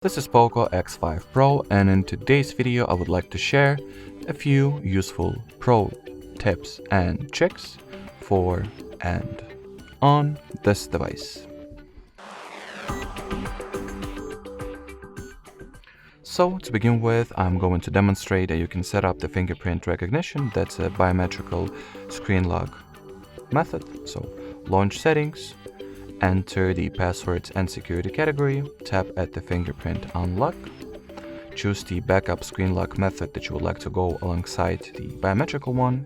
This is POCO X5 Pro, and in today's video I would like to share a few useful pro tips and tricks for and on this device. So to begin with, I'm going to demonstrate that you can set up the fingerprint recognition. That's a biometrical screen lock method. So launch settings, enter the passwords and security category, tap at the Fingerprint Unlock, choose the backup screen lock method that you would like to go alongside the biometrical one.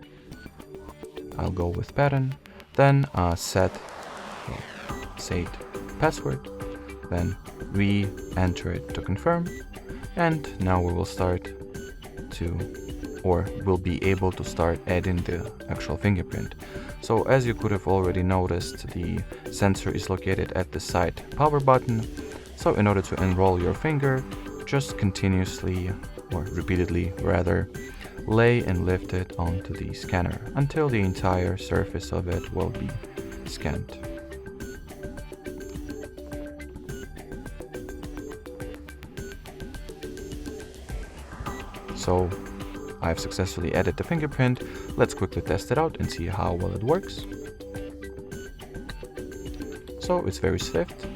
I'll go with pattern, then set password, then re-enter it to confirm, and now we will we'll be able to start adding the actual fingerprint. So as you could have already noticed, the sensor is located at the side power button. So in order to enroll your finger, just continuously or repeatedly rather, lay and lift it onto the scanner until the entire surface of it will be scanned. So I've successfully added the fingerprint. Let's quickly test it out and see how well it works. So it's very swift.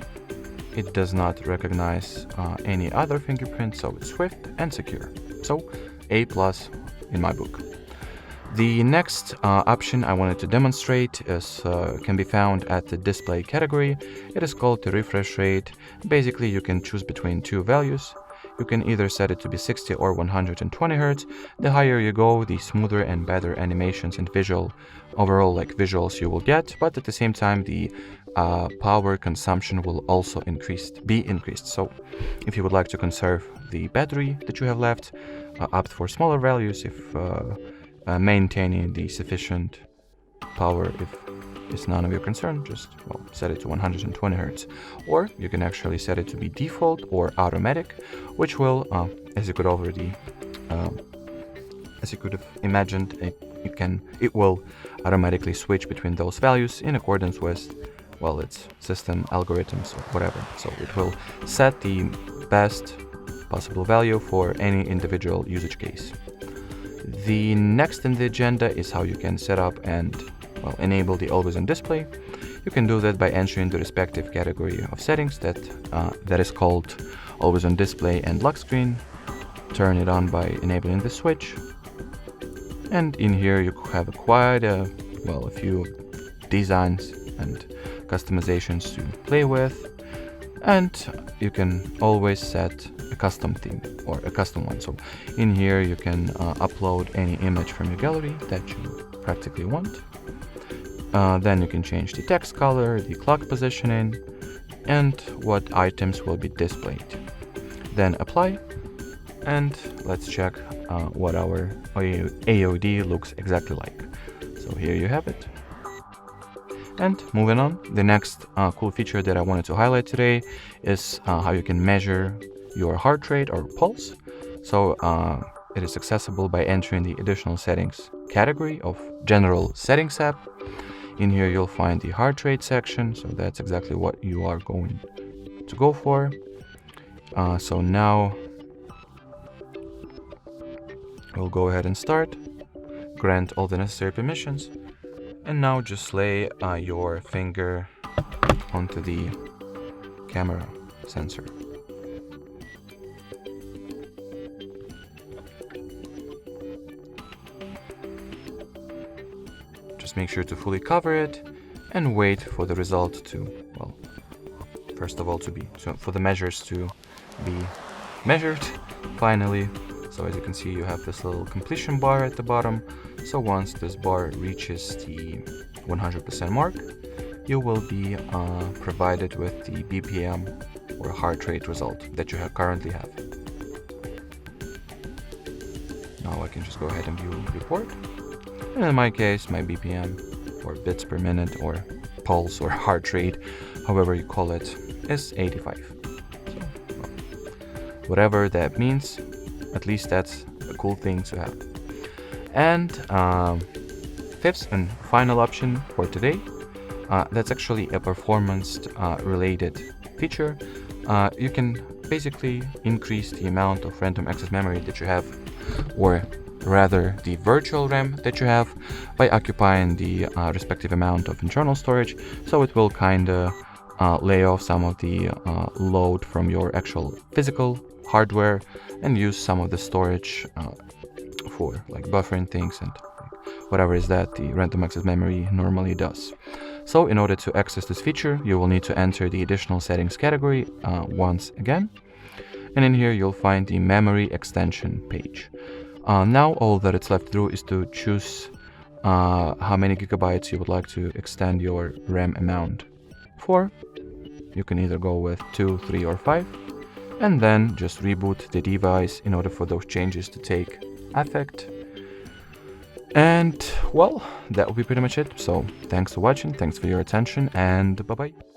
It does not recognize any other fingerprint, so it's swift and secure. So A+ in my book. The next option I wanted to demonstrate can be found at the display category. It is called the refresh rate. Basically, you can choose between two values. You can either set it to be 60 or 120 Hz. The higher you go, the smoother and better animations and visuals you will get, but at the same time the power consumption will also be increased. So if you would like to conserve the battery that you have left, opt for smaller values. If maintaining the sufficient power, if it's none of your concern, just set it to 120 Hz. Or you can actually set it to be default or automatic, which will, as you could have imagined, it will automatically switch between those values in accordance with, its system algorithms or whatever. So it will set the best possible value for any individual usage case. The next in the agenda is how you can set up and enable the always on display. You can do that by entering the respective category of settings that is called always on display and lock screen. Turn it on by enabling the switch, and in here you have quite a few designs and customizations to play with, and you can always set a custom theme or a custom one. So in here you can upload any image from your gallery that you practically want. Then you can change the text color, the clock positioning, and what items will be displayed. Then apply, and let's check what our AOD looks exactly like. So here you have it. And moving on, the next cool feature that I wanted to highlight today is how you can measure your heart rate or pulse. So it is accessible by entering the additional settings category of General Settings app. In here you'll find the heart rate section, so that's exactly what you are going to go for. So now we'll go ahead and start, grant all the necessary permissions, and now just lay your finger onto the camera sensor. Just make sure to fully cover it and wait for the result to, first of all, for the measures to be measured finally. So as you can see, you have this little completion bar at the bottom. So once this bar reaches the 100% mark, you will be provided with the BPM or heart rate result that you currently have. Now I can just go ahead and view report. And in my case, my BPM, or bits per minute, or pulse, or heart rate, however you call it, is 85. So, whatever that means, at least that's a cool thing to have. And fifth and final option for today, that's actually a performance related feature. You can basically increase the amount of random access memory that you have, or rather the virtual RAM that you have, by occupying the respective amount of internal storage. So it will kind of lay off some of the load from your actual physical hardware and use some of the storage for like buffering things and whatever is that the random access memory normally does. So in order to access this feature, you will need to enter the additional settings category once again. And in here, you'll find the memory extension page. Now all that it's left to do is to choose how many gigabytes you would like to extend your RAM amount for. You can either go with 2, 3, or 5, and then just reboot the device in order for those changes to take effect. And well, that will be pretty much it. So thanks for watching, thanks for your attention, and bye-bye.